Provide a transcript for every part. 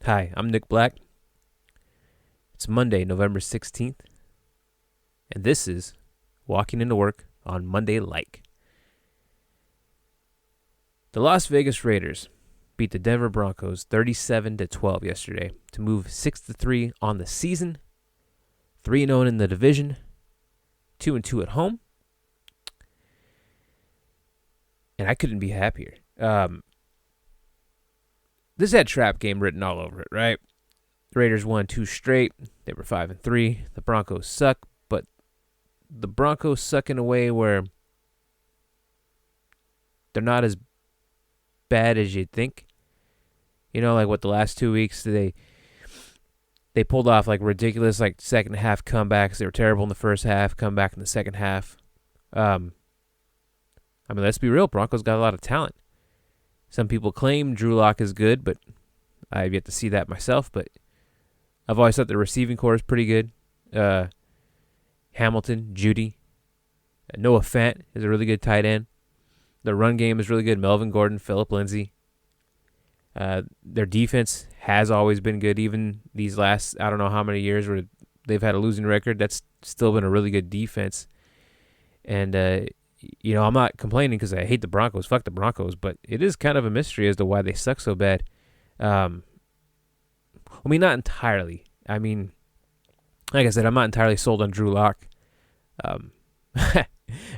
Hi, I'm Nick Black. It's Monday, November 16th, and this is Walking into Work on Monday Like. The Las Vegas Raiders beat the Denver Broncos 37-12 yesterday to move 6-3 on the season, 3-0 in the division, 2-2 at home, and I couldn't be happier. This had trap game written all over it, right? The Raiders won 2 straight. They were 5-3. The Broncos suck, but the Broncos suck in a way where they're not as bad as you'd think. You know, like what the last 2 weeks they pulled off like ridiculous like second half comebacks. They were terrible in the first half, come back in the second half. I mean, let's be real. Broncos got a lot of talent. Some people claim Drew Lock is good, but I've yet to see that myself. But I've always thought the receiving core is pretty good. Hamilton, Judy, Noah Fant is a really good tight end. The run game is really good. Melvin Gordon, Phillip Lindsay. Their defense has always been good. Even these last, I don't know how many years where they've had a losing record, that's still been a really good defense. And, I'm not complaining because I hate the Broncos. Fuck the Broncos. But it is kind of a mystery as to why they suck so bad. Not entirely. I mean, like I said, I'm not entirely sold on Drew Lock.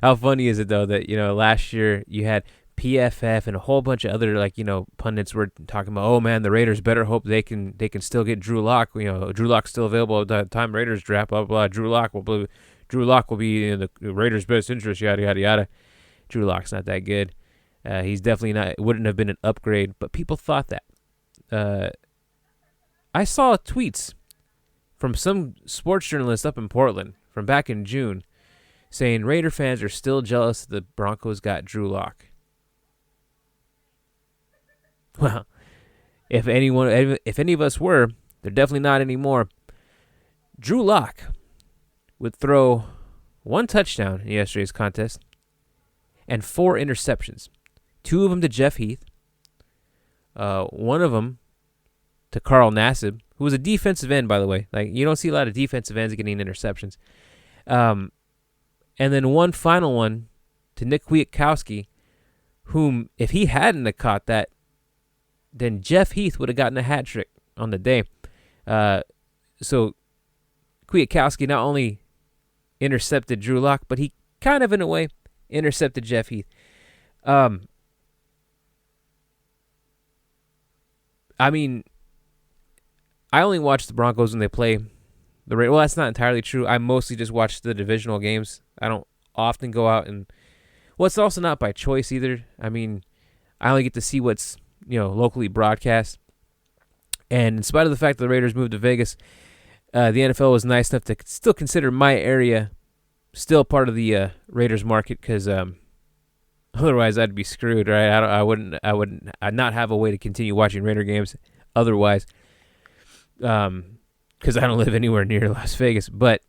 How funny is it, though, that, last year you had PFF and a whole bunch of other, pundits were talking about, oh, man, the Raiders better hope they can still get Drew Lock. Drew Lock's still available at the time Raiders draft, blah, blah, blah. Drew Lock will be in the Raiders' best interest, yada, yada, yada. Drew Lock's not that good. He's definitely not, wouldn't have been an upgrade, but people thought that. I saw tweets from some sports journalist up in Portland from back in June saying Raider fans are still jealous that the Broncos got Drew Lock. Well, if any of us were, they're definitely not anymore. Drew Lock would throw 1 touchdown in yesterday's contest and 4 interceptions. 2 of them to Jeff Heath. 1 of them to Carl Nassib, who was a defensive end, by the way. Like, you don't see a lot of defensive ends getting interceptions. And then 1 final one to Nick Kwiatkowski, whom, if he hadn't have caught that, then Jeff Heath would have gotten a hat trick on the day. So Kwiatkowski not only intercepted Drew Lock, but he kind of, in a way, intercepted Jeff Heath. I only watch the Broncos when they play the Raiders. Well, that's not entirely true. I mostly just watch the divisional games. I don't often go out and... Well, it's also not by choice either. I mean, I only get to see what's, locally broadcast. And in spite of the fact that the Raiders moved to Vegas, the NFL was nice enough to still consider my area still part of the Raiders market because otherwise I'd be screwed, right? I'd not have a way to continue watching Raider games otherwise. Because I don't live anywhere near Las Vegas. But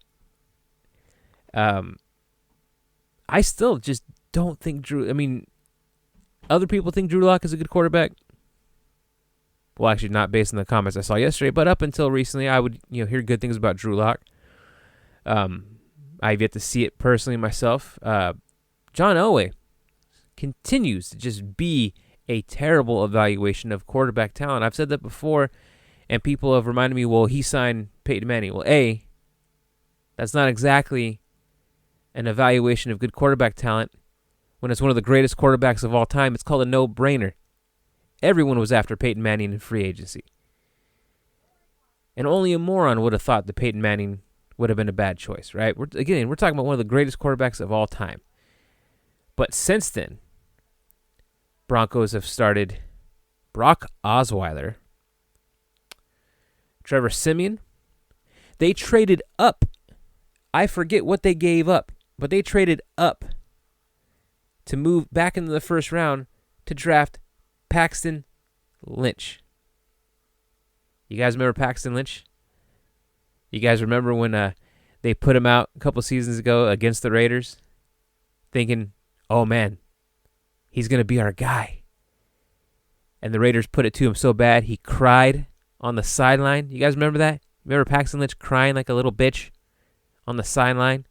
I still just don't think other people think Drew Lock is a good quarterback. Well, actually, not based on the comments I saw yesterday, but up until recently, I would hear good things about Drew Lock. I've yet to see it personally myself. John Elway continues to just be a terrible evaluation of quarterback talent. I've said that before. And people have reminded me, well, he signed Peyton Manning. Well, that's not exactly an evaluation of good quarterback talent when it's one of the greatest quarterbacks of all time. It's called a no-brainer. Everyone was after Peyton Manning in free agency. And only a moron would have thought that Peyton Manning would have been a bad choice, right? We're talking about one of the greatest quarterbacks of all time. But since then, Broncos have started Brock Osweiler, Trevor Siemian. They traded up. I forget what they gave up, but they traded up to move back into the first round to draft Paxton Lynch. You guys remember Paxton Lynch? You guys remember when they put him out a couple seasons ago against the Raiders, thinking, oh man, he's going to be our guy. And the Raiders put it to him so bad, he cried on the sideline. You guys remember that? Remember Paxton Lynch crying like a little bitch on the sideline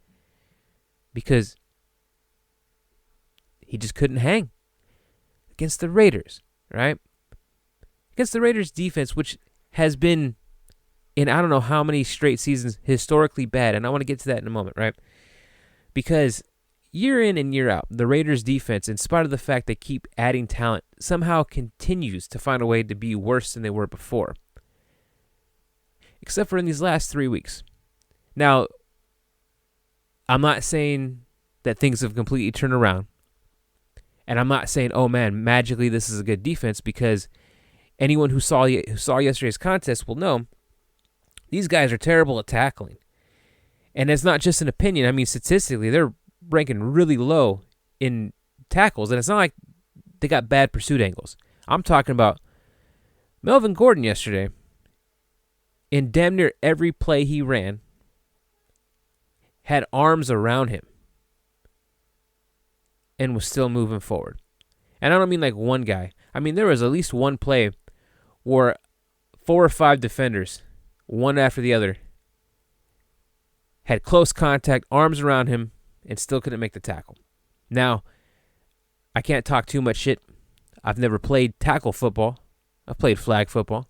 because he just couldn't hang against the Raiders, right? Against the Raiders defense, which has been in I don't know how many straight seasons historically bad, and I want to get to that in a moment, right? Because year in and year out, the Raiders defense, in spite of the fact they keep adding talent, somehow continues to find a way to be worse than they were before. Except for in these last 3 weeks. Now, I'm not saying that things have completely turned around. And I'm not saying, oh man, magically this is a good defense, because anyone who saw yesterday's contest will know these guys are terrible at tackling. And it's not just an opinion. I mean, statistically, they're ranking really low in tackles. And it's not like they got bad pursuit angles. I'm talking about Melvin Gordon yesterday. In damn near every play he ran, had arms around him and was still moving forward. And I don't mean like one guy. I mean, there was at least one play where 4 or 5 defenders, one after the other, had close contact, arms around him, and still couldn't make the tackle. Now, I can't talk too much shit. I've never played tackle football. I've played flag football.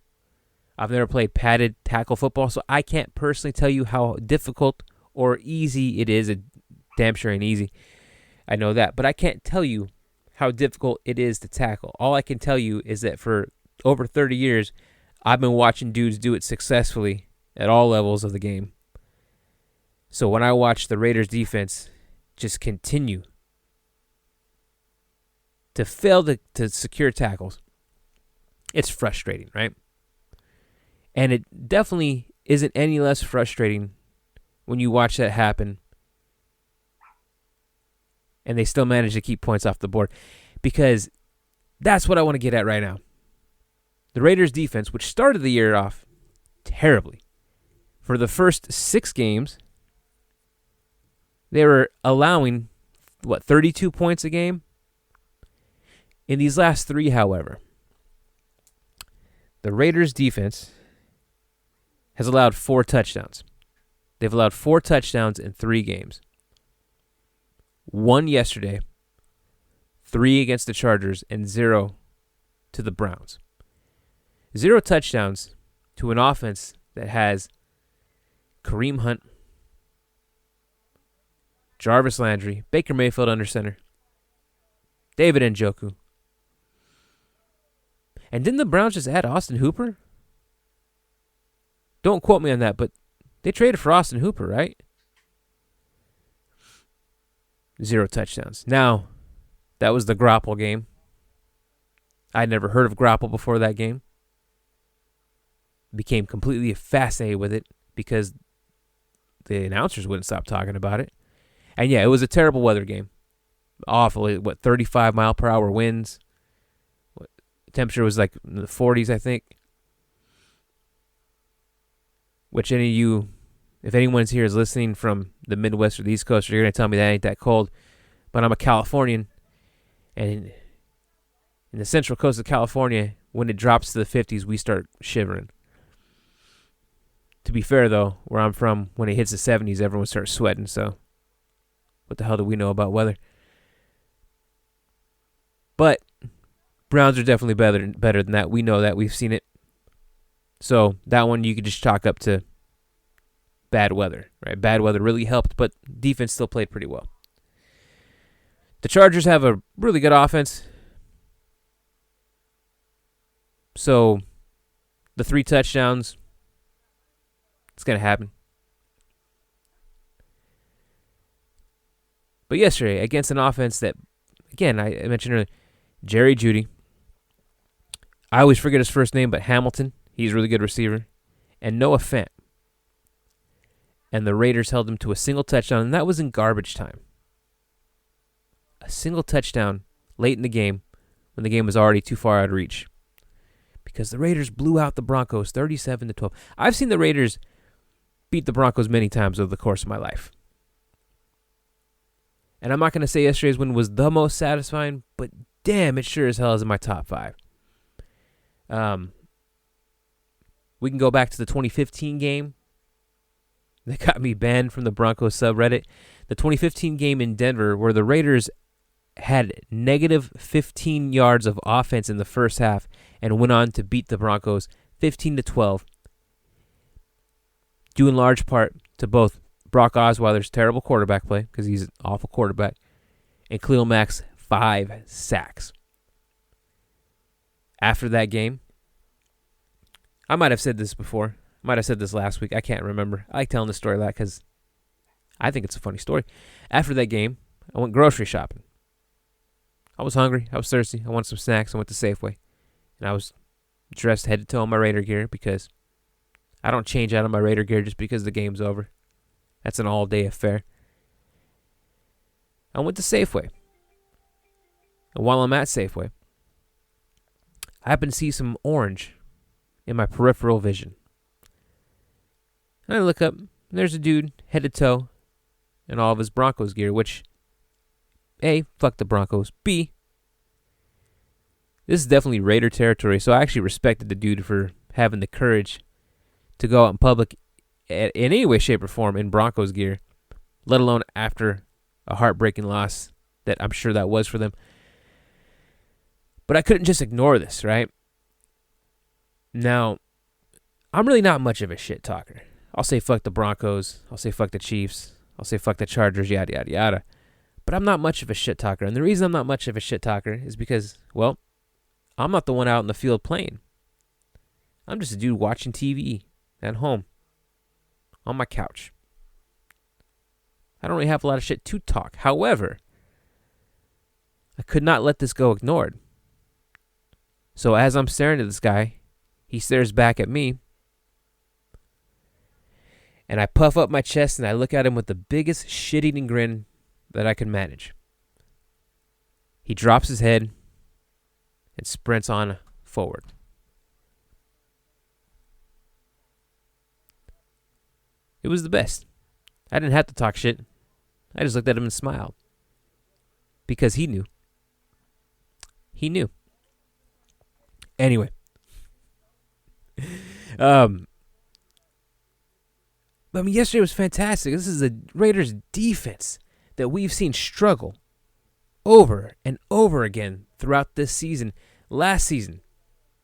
I've never played padded tackle football, so I can't personally tell you how difficult or easy it is. It damn sure ain't easy. I know that. But I can't tell you how difficult it is to tackle. All I can tell you is that for over 30 years, I've been watching dudes do it successfully at all levels of the game. So when I watch the Raiders defense just continue to fail to secure tackles, it's frustrating, right? And it definitely isn't any less frustrating when you watch that happen and they still manage to keep points off the board, because that's what I want to get at right now. The Raiders defense, which started the year off terribly, for the first 6 games, they were allowing, 32 points a game? In these last 3, however, the Raiders defense has allowed 4 touchdowns. They've allowed 4 touchdowns in 3 games. 1 yesterday, 3 against the Chargers, and 0 to the Browns. 0 touchdowns to an offense that has Kareem Hunt, Jarvis Landry, Baker Mayfield under center, David Njoku. And didn't the Browns just add Austin Hooper? Don't quote me on that, but they traded for Austin Hooper, right? 0 touchdowns. Now, that was the Grapple game. I'd never heard of Grapple before that game. Became completely fascinated with it because the announcers wouldn't stop talking about it. And yeah, it was a terrible weather game. Awful. 35-mile-per-hour winds. Temperature was like in the 40s, I think. Which any of you, if anyone's here is listening from the Midwest or the East Coast, you're going to tell me that ain't that cold. But I'm a Californian, and in the central coast of California, when it drops to the 50s, we start shivering. To be fair, though, where I'm from, when it hits the 70s, everyone starts sweating, so what the hell do we know about weather? But Browns are definitely better than that. We know that. We've seen it. So that one you could just chalk up to bad weather, right? Bad weather really helped, but defense still played pretty well. The Chargers have a really good offense. So the 3 touchdowns, it's going to happen. But yesterday, against an offense that, again, I mentioned earlier, Jerry Jeudy. I always forget his first name, but Hamilton. He's a really good receiver. And Noah Fant. And the Raiders held him to a single touchdown, and that was in garbage time. A single touchdown late in the game when the game was already too far out of reach. Because the Raiders blew out the Broncos 37-12. I've seen the Raiders beat the Broncos many times over the course of my life. And I'm not going to say yesterday's win was the most satisfying, but damn, it sure as hell is in my top 5. We can go back to the 2015 game that got me banned from the Broncos subreddit. The 2015 game in Denver where the Raiders had negative 15 yards of offense in the first half and went on to beat the Broncos 15-12, due in large part to both Brock Osweiler's terrible quarterback play, because he's an awful quarterback, and Khalil Mack's 5 sacks. After that game, I might have said this before. I might have said this last week. I can't remember. I like telling this story a lot because I think it's a funny story. After that game, I went grocery shopping. I was hungry. I was thirsty. I wanted some snacks. I went to Safeway. And I was dressed head to toe in my Raider gear because I don't change out of my Raider gear just because the game's over. That's an all-day affair. I went to Safeway. And while I'm at Safeway, I happen to see some orange in my peripheral vision. And I look up, and there's a dude head to toe in all of his Broncos gear, which, A, fuck the Broncos. B, this is definitely Raider territory, so I actually respected the dude for having the courage to go out in public in any way, shape, or form in Broncos gear, let alone after a heartbreaking loss that I'm sure that was for them. But I couldn't just ignore this, right? Now, I'm really not much of a shit talker. I'll say fuck the Broncos. I'll say fuck the Chiefs. I'll say fuck the Chargers, yada, yada, yada. But I'm not much of a shit talker. And the reason I'm not much of a shit talker is because, well, I'm not the one out in the field playing. I'm just a dude watching TV at home on my couch. I don't really have a lot of shit to talk. However, I could not let this go ignored. So as I'm staring at this guy, he stares back at me. And I puff up my chest and I look at him with the biggest shit-eating grin that I can manage. He drops his head and sprints on forward. It was the best. I didn't have to talk shit. I just looked at him and smiled. Because he knew. He knew. Anyway. I mean, yesterday was fantastic. This is the Raiders defense that we've seen struggle over and over again throughout this season. Last season,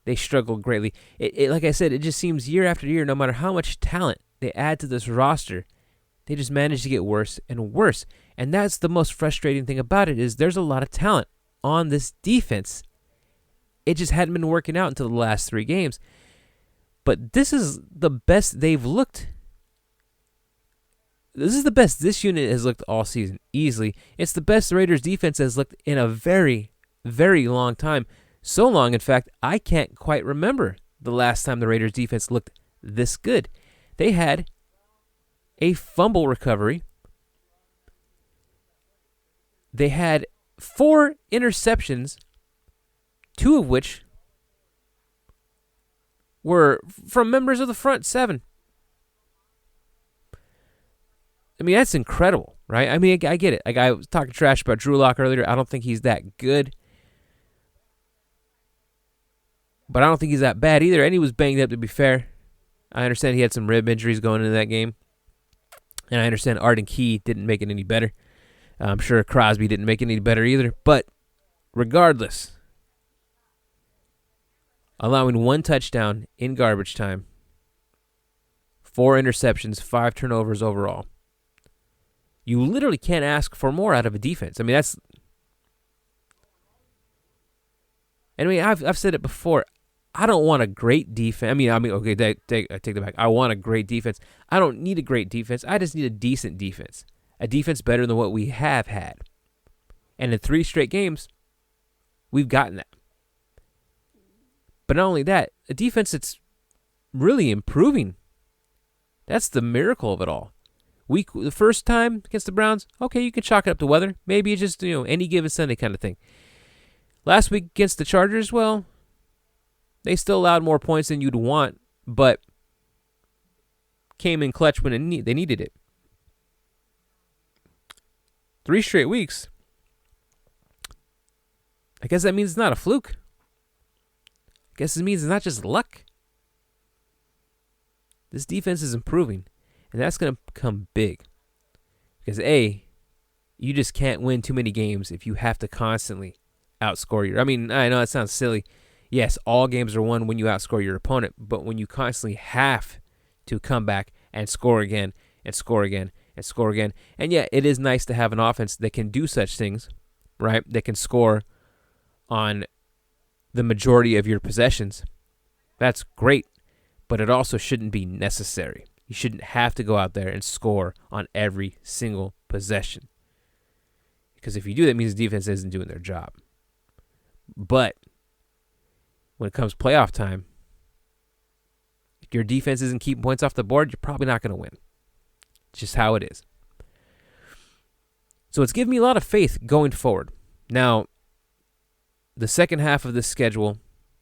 they struggled greatly. Like I said, it just seems year after year, no matter how much talent they add to this roster, they just manage to get worse and worse. And that's the most frustrating thing about it, is there's a lot of talent on this defense. It just hadn't been working out until the last 3 games. But this is the best they've looked. This is the best this unit has looked all season, easily. It's the best the Raiders defense has looked in a very, very long time. So long, in fact, I can't quite remember the last time the Raiders defense looked this good. They had a fumble recovery. They had 4 interceptions, 2 of which were from members of the front 7. I mean, that's incredible, right? I mean, I get it. Like, I was talking trash about Drew Lock earlier. I don't think he's that good. But I don't think he's that bad either. And he was banged up, to be fair. I understand he had some rib injuries going into that game. And I understand Arden Key didn't make it any better. I'm sure Crosby didn't make it any better either. But regardless, allowing 1 touchdown in garbage time, 4 interceptions, 5 turnovers overall. You literally can't ask for more out of a defense. I mean, that's... Anyway, I've said it before. I don't want a great defense. I take that back. I want a great defense. I don't need a great defense. I just need a decent defense. A defense better than what we have had. And in 3 straight games, we've gotten that. But not only that, a defense that's really improving. That's the miracle of it all. The first time against the Browns, okay, you can chalk it up to weather. Maybe it's just, any given Sunday kind of thing. Last week against the Chargers, well, they still allowed more points than you'd want, but came in clutch when they needed it. 3 straight weeks. I guess that means it's not a fluke. I guess it means it's not just luck. this defense is improving, and that's going to come big. Because A, you just can't win too many games if you have to constantly outscore your... I mean, I know it sounds silly. Yes, all games are won when you outscore your opponent, but when you constantly have to come back and score again and score again and score again. And yeah, it is nice to have an offense that can do such things, right? That can score on the majority of your possessions. That's great, but it also shouldn't be necessary. You shouldn't have to go out there and score on every single possession. Because if you do, that means the defense isn't doing their job. But when it comes playoff time, if your defense isn't keeping points off the board, you're probably not going to win. It's just how it is. So it's given me a lot of faith going forward. Now, the second half of this schedule,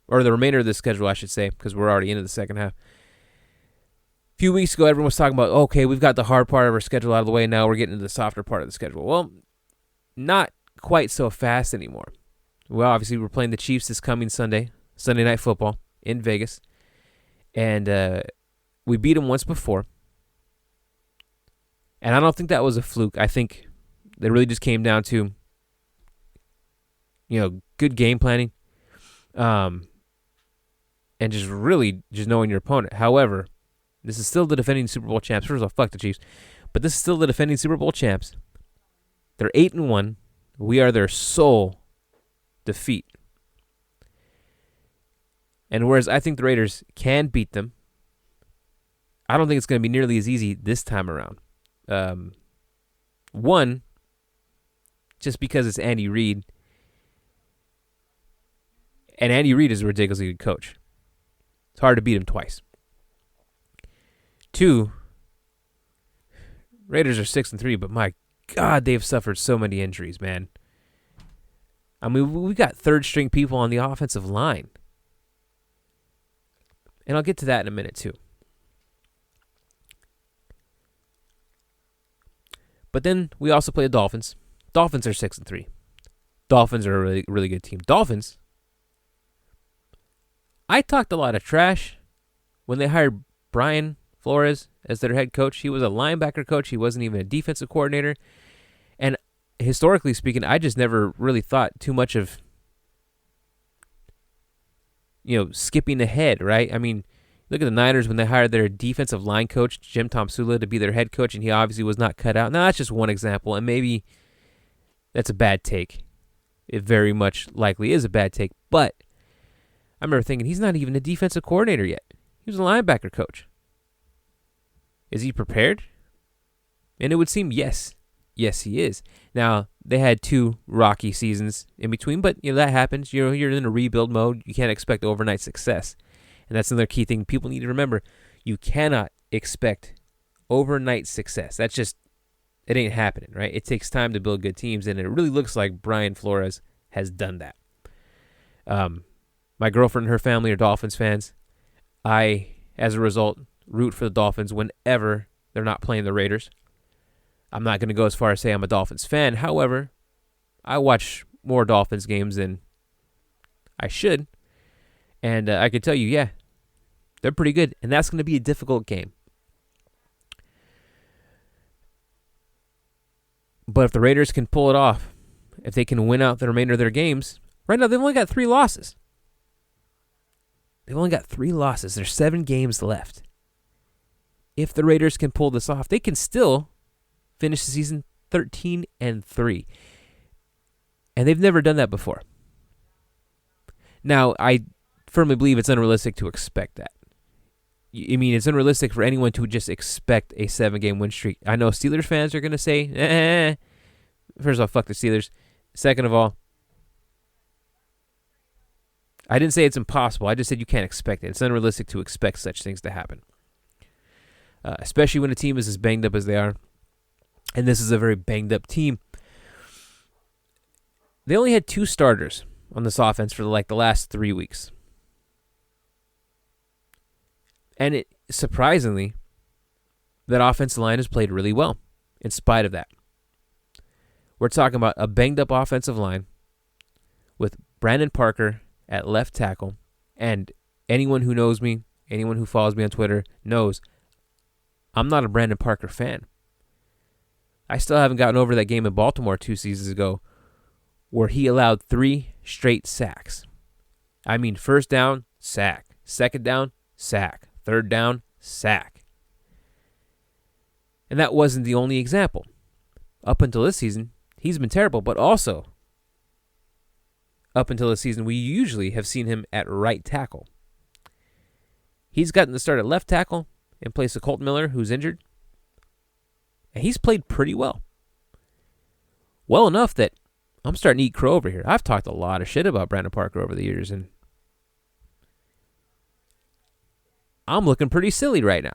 or the remainder of this schedule, I should say, because we're already into the second half. A few weeks ago, everyone was talking about, okay, we've got the hard part of our schedule out of the way. Now we're getting into the softer part of the schedule. Well, not quite so fast anymore. Well, obviously, we're playing the Chiefs this coming Sunday Night Football in Vegas. And we beat them once before. And I don't think that was a fluke. I think it really just came down to, good game planning. And just really just knowing your opponent. However, this is still the defending Super Bowl champs. First of all, fuck the Chiefs. But this is still the defending Super Bowl champs. They're 8-1. We are their sole defeat. And whereas I think the Raiders can beat them, I don't think it's going to be nearly as easy this time around. One, just because it's Andy Reid. And Andy Reid is a ridiculously good coach. It's hard to beat him twice. Two, Raiders are 6-3, but my God, they've suffered so many injuries, man. I mean, we got third-string people on the offensive line. And I'll get to that in a minute, too. But then we also play the Dolphins. Dolphins are 6-3. Dolphins are a really, really good team. Dolphins, I talked a lot of trash when they hired Brian Flores as their head coach. He was a linebacker coach. He wasn't even a defensive coordinator. And historically speaking, I just never really thought too much of, skipping ahead, right? I mean, look at the Niners when they hired their defensive line coach, Jim Tomsula, to be their head coach, and he obviously was not cut out. Now, that's just one example, and maybe that's a bad take. It very much likely is a bad take, but I remember thinking, he's not even a defensive coordinator yet. He was a linebacker coach. Is he prepared? And it would seem yes. Yes, he is. Now, they had 2 rocky seasons in between, but that happens. You're in a rebuild mode. You can't expect overnight success. And that's another key thing people need to remember. You cannot expect overnight success. That's just, it ain't happening, right? It takes time to build good teams, and it really looks like Brian Flores has done that. My girlfriend and her family are Dolphins fans. I, as a result, root for the Dolphins whenever they're not playing the Raiders. I'm not going to go as far as say I'm a Dolphins fan. However, I watch more Dolphins games than I should. And I can tell you, yeah, they're pretty good. And that's going to be a difficult game. But if the Raiders can pull it off, if they can win out the remainder of their games, right now they've only got 3 losses. They've only got 3 losses. There's 7 games left. If the Raiders can pull this off, they can still finish the season 13-3. And they've never done that before. Now, I firmly believe it's unrealistic to expect that. I mean, it's unrealistic for anyone to just expect a 7-game win streak. I know Steelers fans are going to say, First of all, fuck the Steelers. Second of all, I didn't say it's impossible. I just said you can't expect it. It's unrealistic to expect such things to happen. Especially when a team is as banged up as they are. And this is a very banged up team. They only had 2 starters on this offense for the last 3 weeks. And surprisingly, that offensive line has played really well in spite of that. We're talking about a banged up offensive line with Brandon Parker at left tackle. And anyone who knows me, anyone who follows me on Twitter knows I'm not a Brandon Parker fan. I still haven't gotten over that game in Baltimore 2 seasons ago where he allowed 3 straight sacks. I mean, first down, sack. Second down, sack. Third down, sack. And that wasn't the only example. Up until this season, he's been terrible, but also up until this season, we usually have seen him at right tackle. He's gotten the start at left tackle in place of Colt Miller, who's injured. And he's played pretty well. Well enough that I'm starting to eat crow over here. I've talked a lot of shit about Brandon Parker over the years, and I'm looking pretty silly right now.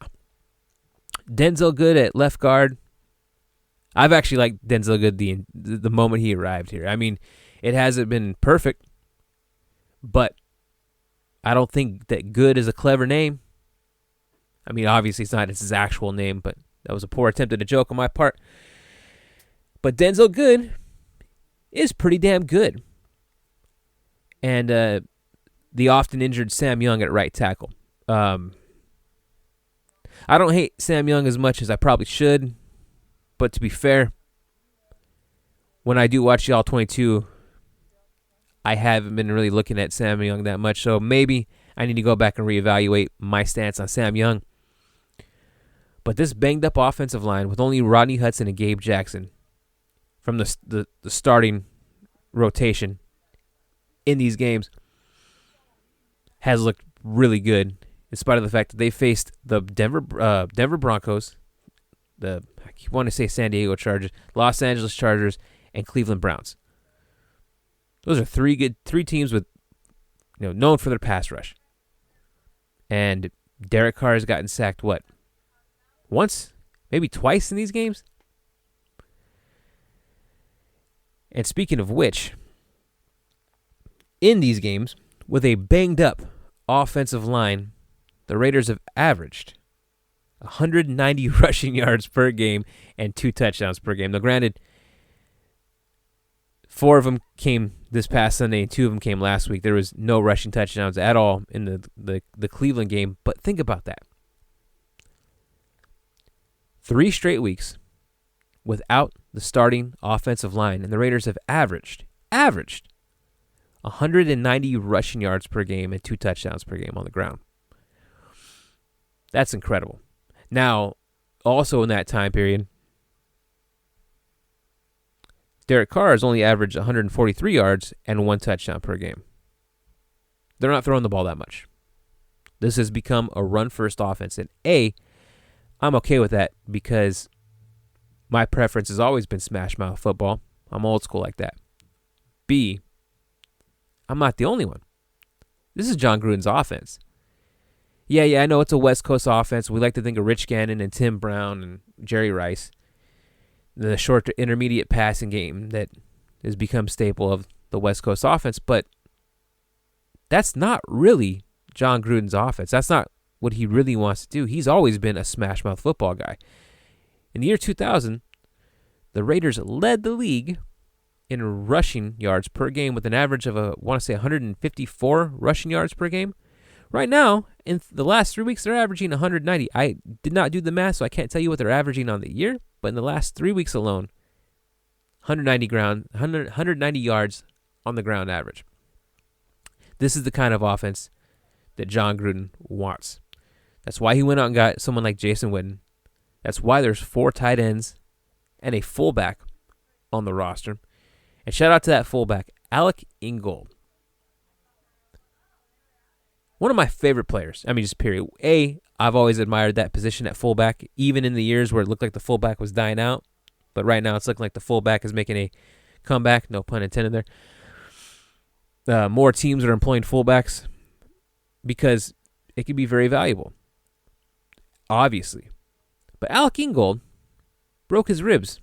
Denzel Good at left guard. I've actually liked Denzel Good the moment he arrived here. I mean, it hasn't been perfect, but I don't think that Good is a clever name. I mean, obviously it's not his actual name, but that was a poor attempt at a joke on my part. But Denzel Good is pretty damn good. And the often injured Sam Young at right tackle. I don't hate Sam Young as much as I probably should, but to be fair, when I do watch the All-22, I haven't been really looking at Sam Young that much, so maybe I need to go back and reevaluate my stance on Sam Young. But this banged-up offensive line with only Rodney Hudson and Gabe Jackson from the starting rotation in these games has looked really good, in spite of the fact that they faced the Denver Broncos, I want to say San Diego Chargers, Los Angeles Chargers, and Cleveland Browns. Those are three teams with, known for their pass rush. And Derek Carr has gotten sacked, once? Maybe twice in these games? And speaking of which, in these games, with a banged-up offensive line, the Raiders have averaged 190 rushing yards per game and 2 touchdowns per game. Now, granted, 4 of them came this past Sunday and 2 of them came last week. There was no rushing touchdowns at all in the Cleveland game. But think about that. 3 straight weeks without the starting offensive line, and the Raiders have averaged 190 rushing yards per game and 2 touchdowns per game on the ground. That's incredible. Now, also in that time period, Derek Carr has only averaged 143 yards and 1 touchdown per game. They're not throwing the ball that much. This has become a run-first offense. And I'm okay with that because my preference has always been smash mouth football. I'm old school like that. B, I'm not the only one. This is John Gruden's offense. Yeah, I know it's a West Coast offense. We like to think of Rich Gannon and Tim Brown and Jerry Rice. The short to intermediate passing game that has become staple of the West Coast offense. But that's not really John Gruden's offense. That's not what he really wants to do. He's always been a smash mouth football guy. In the year 2000, the Raiders led the league in rushing yards per game with an average of 154 rushing yards per game. Right now, in the last 3 weeks, they're averaging 190. I did not do the math, so I can't tell you what they're averaging on the year, but in the last 3 weeks alone, 190 yards on the ground average. This is the kind of offense that John Gruden wants. That's why he went out and got someone like Jason Witten. That's why there's 4 tight ends and a fullback on the roster. And shout out to that fullback, Alec Ingold. One of my favorite players. I mean, just period. I've always admired that position at fullback, even in the years where it looked like the fullback was dying out. But right now, it's looking like the fullback is making a comeback. No pun intended there. More teams are employing fullbacks because it can be very valuable, obviously. But Alec Ingold broke his ribs.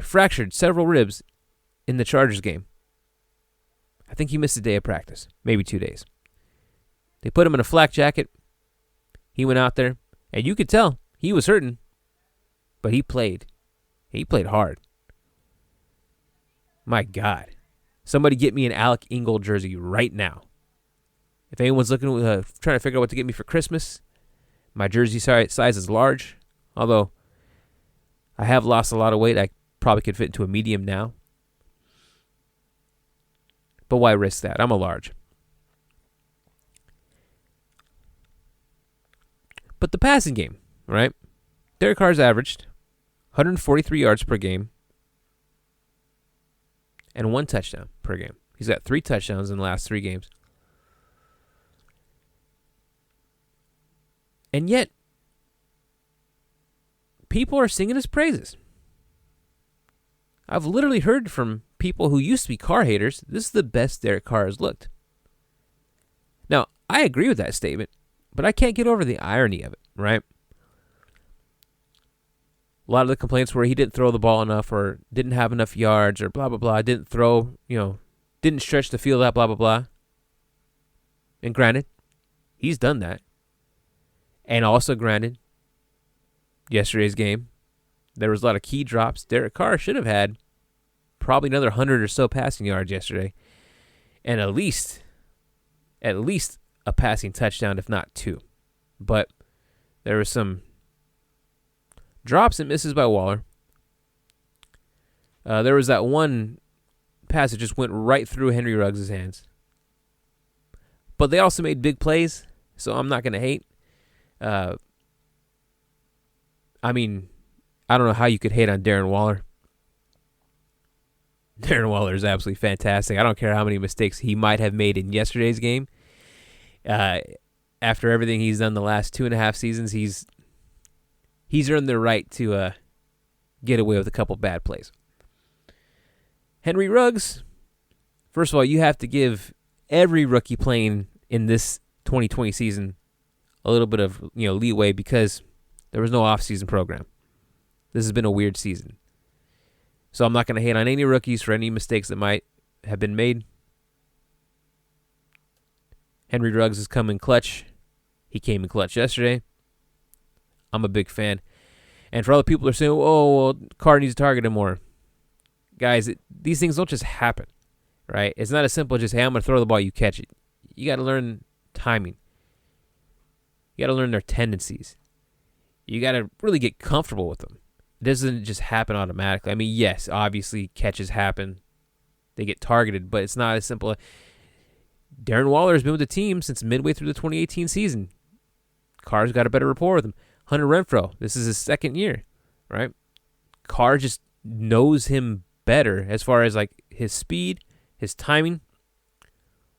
Fractured several ribs in the Chargers game. I think he missed a day of practice, maybe 2 days. They put him in a flak jacket. He went out there, and you could tell he was hurting, but he played. He played hard. My God. Somebody get me an Alec Ingold jersey right now. If anyone's looking, trying to figure out what to get me for Christmas, My jersey size is large, although I have lost a lot of weight. I probably could fit into a medium now. But why risk that? I'm a large. But the passing game, right? Derek Carr's averaged 143 yards per game and 1 touchdown per game. He's got 3 touchdowns in the last 3 games. And yet, people are singing his praises. I've literally heard from people who used to be Carr haters, this is the best Derek Carr has looked. Now, I agree with that statement, but I can't get over the irony of it, right? A lot of the complaints were he didn't throw the ball enough or didn't have enough yards or blah, blah, blah. Didn't throw, didn't stretch the field out, blah, blah, blah. And granted, he's done that. And also granted, yesterday's game, there was a lot of key drops. Derek Carr should have had probably another 100 or so passing yards yesterday. And at least a passing touchdown, if not 2. But there was some drops and misses by Waller. There was that one pass that just went right through Henry Ruggs' hands. But they also made big plays, so I'm not going to hate. I don't know how you could hate on Darren Waller. Darren Waller is absolutely fantastic. I don't care how many mistakes he might have made in yesterday's game. After everything he's done the last 2.5 seasons, he's earned the right to get away with a couple bad plays. Henry Ruggs, first of all, you have to give every rookie playing in this 2020 season a little bit of leeway because there was no offseason program. This has been a weird season. So I'm not going to hate on any rookies for any mistakes that might have been made. Henry Ruggs has come in clutch. He came in clutch yesterday. I'm a big fan. And for all the people who are saying, well, Carr needs to target him more. Guys, these things don't just happen, right? It's not as simple as just, hey, I'm going to throw the ball, you catch it. You got to learn timing. You got to learn their tendencies. You got to really get comfortable with them. It doesn't just happen automatically. I mean, yes, obviously catches happen. They get targeted, but it's not as simple. Darren Waller has been with the team since midway through the 2018 season. Carr's got a better rapport with him. Hunter Renfrow, this is his 2nd year, right? Carr just knows him better as far as like his speed, his timing,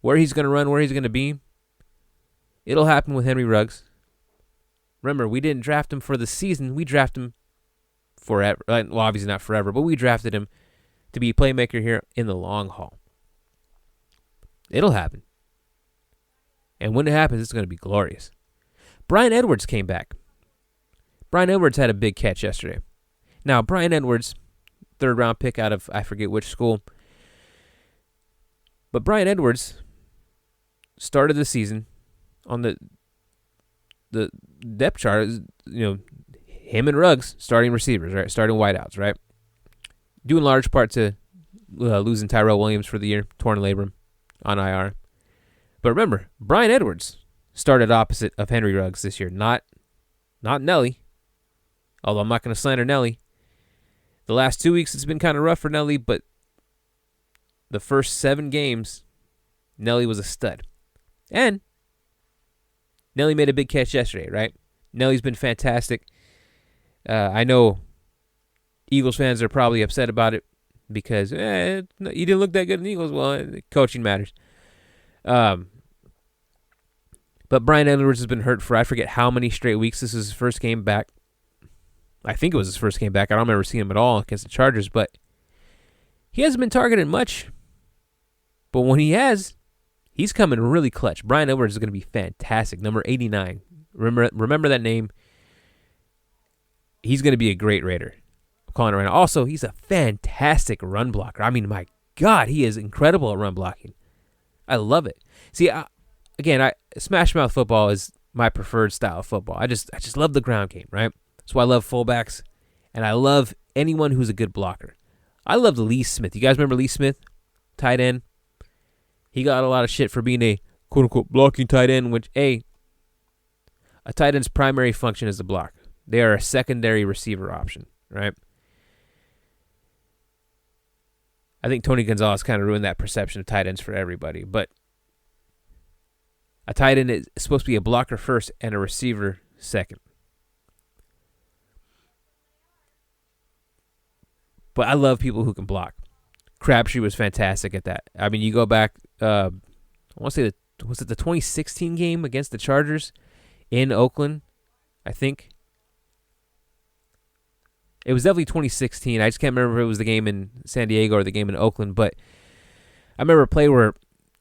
where he's going to run, where he's going to be. It'll happen with Henry Ruggs. Remember, we didn't draft him for the season. We drafted him forever. Well, obviously not forever, but we drafted him to be a playmaker here in the long haul. It'll happen. And when it happens, it's going to be glorious. Bryan Edwards came back. Bryan Edwards had a big catch yesterday. Now, Bryan Edwards, 3rd round pick out of I forget which school. But Bryan Edwards started the season on the depth chart, him and Ruggs starting receivers, right? Starting wideouts, right? Due in large part to losing Tyrell Williams for the year, torn labrum on IR. But remember, Bryan Edwards started opposite of Henry Ruggs this year, not Nelly. Although I'm not going to slander Nelly. The last 2 weeks it's been kind of rough for Nelly, but the first 7 games, Nelly was a stud. And Nelly made a big catch yesterday, right? Nelly's been fantastic. I know Eagles fans are probably upset about it because you didn't look that good in the Eagles. Well, coaching matters. But Bryan Edwards has been hurt for I forget how many straight weeks. This is his first game back. I think it was his first game back. I don't remember seeing him at all against the Chargers, but he hasn't been targeted much. But when he has, he's coming really clutch. Bryan Edwards is going to be fantastic. Number 89. Remember that name. He's going to be a great Raider. I'm calling it right now. Also, he's a fantastic run blocker. I mean, my God, he is incredible at run blocking. I love it. See, smash mouth football is my preferred style of football. I just love the ground game, right? That's why I love fullbacks, and I love anyone who's a good blocker. I love Lee Smith. You guys remember Lee Smith, tight end? He got a lot of shit for being a quote-unquote blocking tight end, which, A tight end's primary function is to block. They are a secondary receiver option, right? I think Tony Gonzalez kind of ruined that perception of tight ends for everybody. But a tight end is supposed to be a blocker first and a receiver second. But I love people who can block. Crabtree was fantastic at that. I mean, you go back, I want to say, was it the 2016 game against the Chargers in Oakland? I think. It was definitely 2016. I just can't remember if it was the game in San Diego or the game in Oakland. But I remember a play where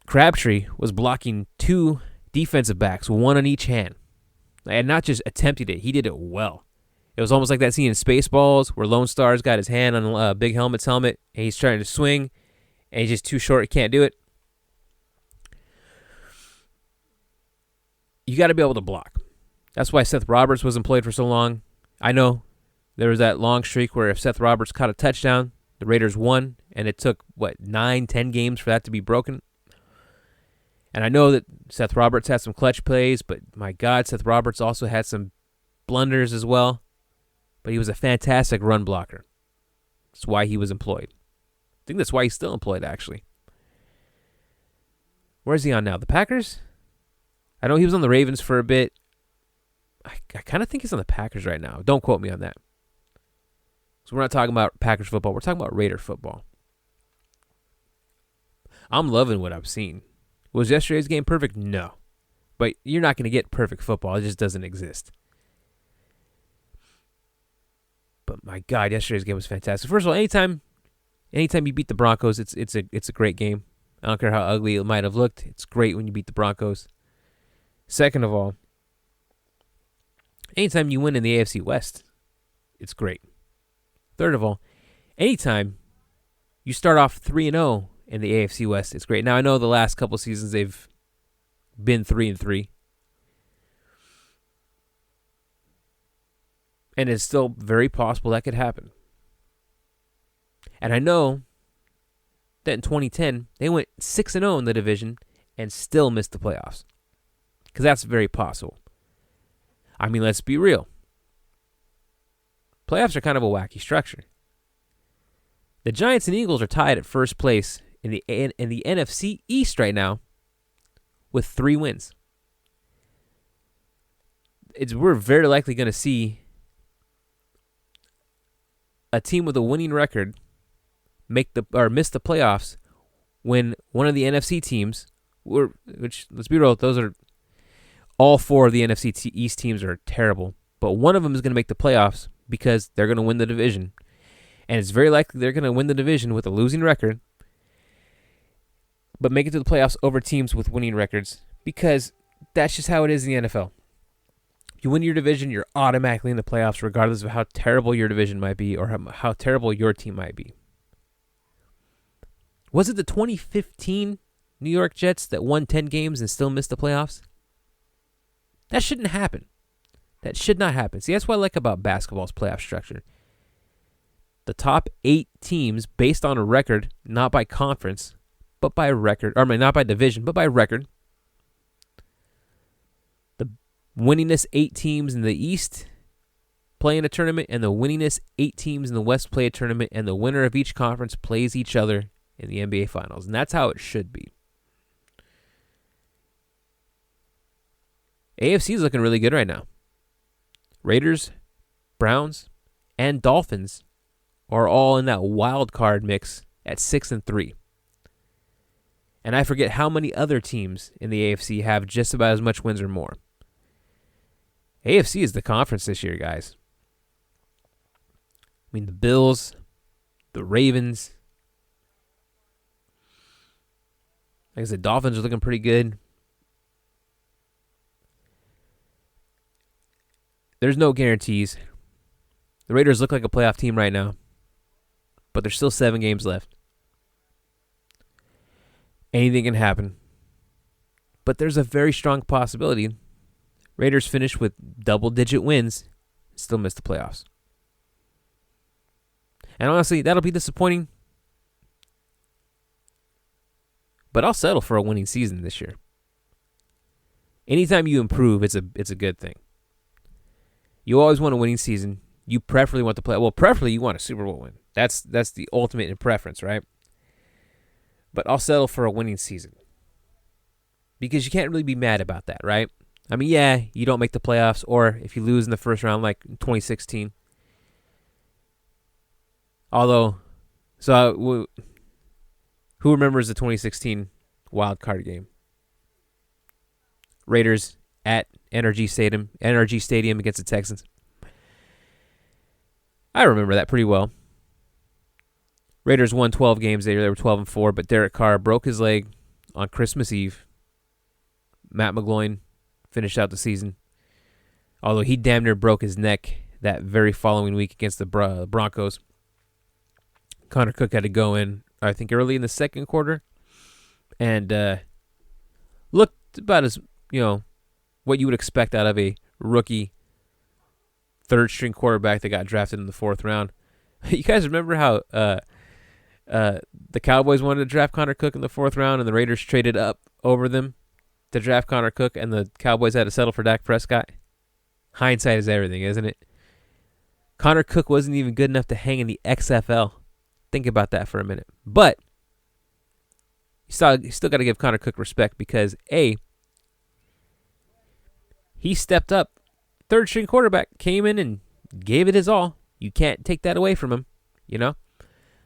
Crabtree was blocking 2 defensive backs, 1 on each hand. And not just attempted it, he did it well. It was almost like that scene in Spaceballs where Lone Star's got his hand on Big Helmet's helmet, and he's trying to swing, and he's just too short, he can't do it. You got to be able to block. That's why Seth Roberts was employed for so long. I know there was that long streak where if Seth Roberts caught a touchdown, the Raiders won, and it took, 9, 10 games for that to be broken. And I know that Seth Roberts had some clutch plays, but my God, Seth Roberts also had some blunders as well. But he was a fantastic run blocker. That's why he was employed. I think that's why he's still employed, actually. Where's he on now? The Packers? I know he was on the Ravens for a bit. I kind of think he's on the Packers right now. Don't quote me on that. So we're not talking about Packers football. We're talking about Raider football. I'm loving what I've seen. Was yesterday's game perfect? No. But you're not going to get perfect football. It just doesn't exist. But my God, yesterday's game was fantastic. First of all, anytime you beat the Broncos, it's a great game. I don't care how ugly it might have looked. It's great when you beat the Broncos. Second of all, anytime you win in the AFC West, it's great. Third of all, anytime you start off 3-0 in the AFC West, it's great. Now I know the last couple seasons they've been 3-3. And it's still very possible that could happen. And I know that in 2010, they went 6-0 in the division and still missed the playoffs. Because that's very possible. I mean, let's be real. Playoffs are kind of a wacky structure. The Giants and Eagles are tied at first place in the NFC East right now with 3 wins. We're very likely going to see a team with a winning record miss the playoffs when one of the NFC teams, which let's be real, those are all 4 of the NFC East teams are terrible, but one of them is going to make the playoffs because they're going to win the division, and it's very likely they're going to win the division with a losing record, but make it to the playoffs over teams with winning records because that's just how it is in the NFL. You win your division, you're automatically in the playoffs regardless of how terrible your division might be or how terrible your team might be. Was it the 2015 New York Jets that won 10 games and still missed the playoffs? That shouldn't happen. That should not happen. See, that's what I like about basketball's playoff structure. The top 8 teams based on a record, not by conference, but by record, or not by division, but by record. Winningest 8 teams in the East play in a tournament, and the winningest 8 teams in the West play a tournament, and the winner of each conference plays each other in the NBA Finals. And that's how it should be. AFC is looking really good right now. Raiders, Browns, and Dolphins are all in that wild card mix at 6-3. And I forget how many other teams in the AFC have just about as much wins or more. AFC is the conference this year, guys. I mean, the Bills, the Ravens. Like I said, Dolphins are looking pretty good. There's no guarantees. The Raiders look like a playoff team right now, but there's still 7 games left. Anything can happen. But there's a very strong possibility Raiders finish with double-digit wins, still miss the playoffs. And honestly, that'll be disappointing. But I'll settle for a winning season this year. Anytime you improve, it's a good thing. You always want a winning season. You preferably want to play. Well, preferably you want a Super Bowl win. That's the ultimate in preference, right? But I'll settle for a winning season because you can't really be mad about that, right? I mean, yeah, you don't make the playoffs, or if you lose in the first round, like 2016. Although, who remembers the 2016 wild card game? Raiders at NRG Stadium against the Texans. I remember that pretty well. Raiders won 12 games. They were 12-4, but Derek Carr broke his leg on Christmas Eve. Matt McGloin finished out the season, although he damn near broke his neck that very following week against the Broncos. Connor Cook had to go in, I think, early in the second quarter, and looked about as, what you would expect out of a rookie third-string quarterback that got drafted in the fourth round. You guys remember how the Cowboys wanted to draft Connor Cook in the fourth round, and the Raiders traded up over them to draft Connor Cook, and the Cowboys had to settle for Dak Prescott? Hindsight is everything, isn't it? Connor Cook wasn't even good enough to hang in the XFL. Think about that for a minute. But you still got to give Connor Cook respect because, A, he stepped up. Third-string quarterback came in and gave it his all. You can't take that away from him,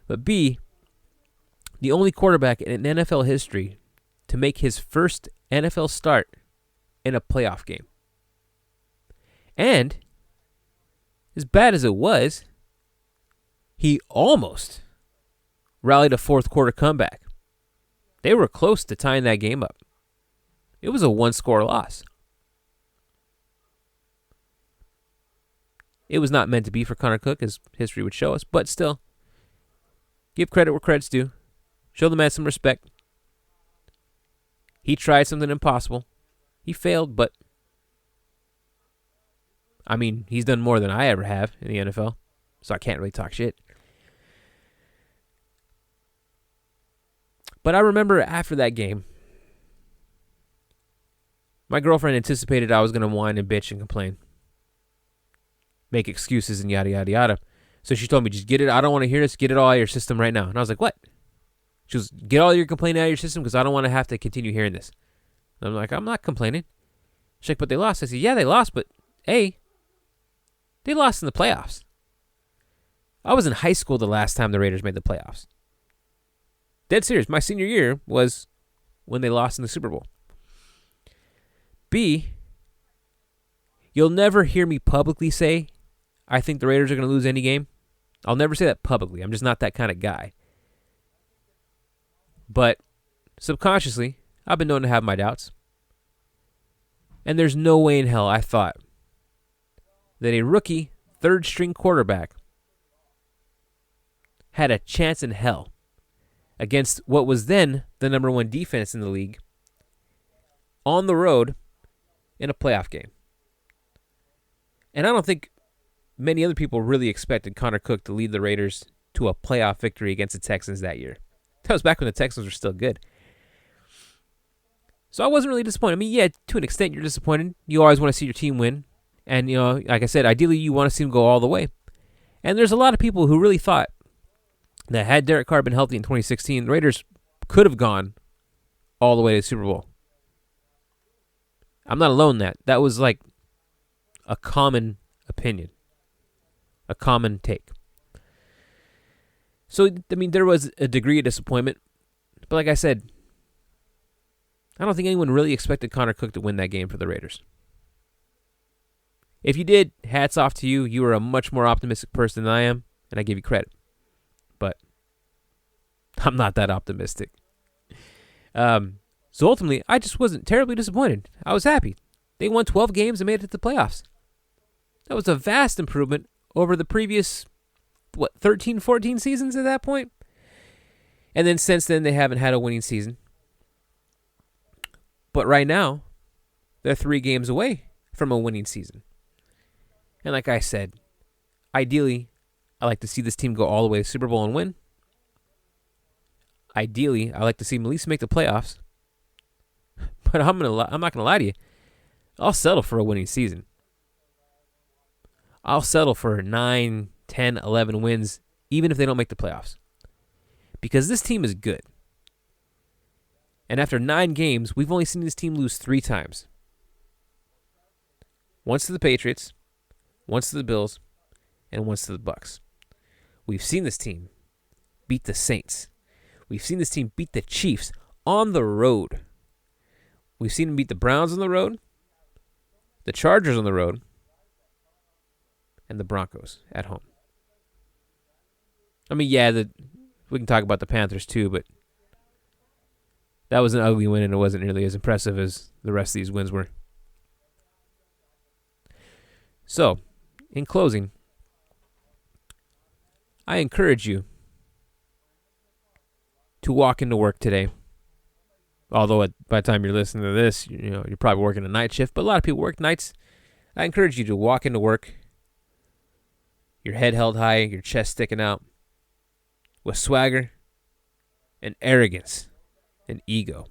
But B, the only quarterback in NFL history to make his first NFL start in a playoff game. And, as bad as it was, he almost rallied a fourth quarter comeback. They were close to tying that game up. It was a one-score loss. It was not meant to be for Connor Cook, as history would show us, but still, give credit where credit's due. Show the man some respect. He tried something impossible. He failed, but I mean, he's done more than I ever have in the NFL, so I can't really talk shit. But I remember after that game, my girlfriend anticipated I was going to whine and bitch and complain, make excuses and yada, yada, yada. So she told me, just get it. I don't want to hear this. Get it all out of your system right now. And I was like, what? She goes, get all your complaining out of your system because I don't want to have to continue hearing this. And I'm like, I'm not complaining. She's like, but they lost. I said, yeah, they lost, but A, they lost in the playoffs. I was in high school the last time the Raiders made the playoffs. Dead serious. My senior year was when they lost in the Super Bowl. B, you'll never hear me publicly say I think the Raiders are going to lose any game. I'll never say that publicly. I'm just not that kind of guy. But subconsciously, I've been known to have my doubts. And there's no way in hell I thought that a rookie third-string quarterback had a chance in hell against what was then the number one defense in the league on the road in a playoff game. And I don't think many other people really expected Connor Cook to lead the Raiders to a playoff victory against the Texans that year. That was back when the Texans were still good. So I wasn't really disappointed. I mean, yeah, to an extent you're disappointed. You always want to see your team win. And, like I said, ideally you want to see them go all the way. And there's a lot of people who really thought that had Derek Carr been healthy in 2016, the Raiders could have gone all the way to the Super Bowl. I'm not alone in that. That was like a common opinion, a common take. So, I mean, there was a degree of disappointment. But like I said, I don't think anyone really expected Connor Cook to win that game for the Raiders. If you did, hats off to you. You are a much more optimistic person than I am, and I give you credit. But I'm not that optimistic. So ultimately, I just wasn't terribly disappointed. I was happy. They won 12 games and made it to the playoffs. That was a vast improvement over the previous, 13, 14 seasons at that point? And then since then, they haven't had a winning season. But right now, they're 3 games away from a winning season. And like I said, ideally, I like to see this team go all the way to Super Bowl and win. Ideally, I like to see them at least make the playoffs. But I'm not gonna lie to you. I'll settle for a winning season. I'll settle for 9, 10, 11 wins, even if they don't make the playoffs. Because this team is good. And after 9 games, we've only seen this team lose 3 times. Once to the Patriots, once to the Bills, and once to the Bucs. We've seen this team beat the Saints. We've seen this team beat the Chiefs on the road. We've seen them beat the Browns on the road, the Chargers on the road, and the Broncos at home. I mean, yeah, we can talk about the Panthers too, but that was an ugly win, and it wasn't nearly as impressive as the rest of these wins were. So, in closing, I encourage you to walk into work today. Although by the time you're listening to this, you're probably working a night shift, but a lot of people work nights. I encourage you to walk into work, your head held high, your chest sticking out, with swagger and arrogance and ego.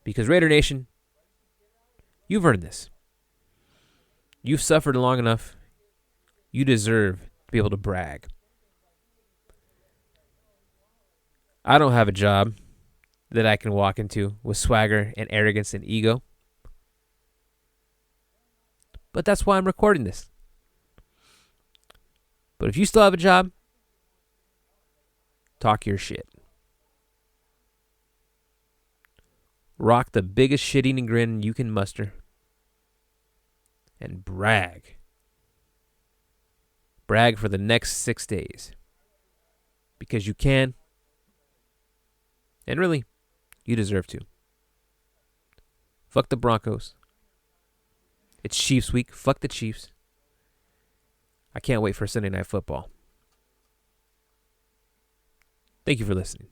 Because Raider Nation, you've earned this. You've suffered long enough. You deserve to be able to brag. I don't have a job that I can walk into with swagger and arrogance and ego. But that's why I'm recording this. But if you still have a job, talk your shit. Rock the biggest shit-eating grin you can muster. And brag. Brag for the next 6 days. Because you can. And really, you deserve to. Fuck the Broncos. It's Chiefs week. Fuck the Chiefs. I can't wait for Sunday Night Football. Thank you for listening.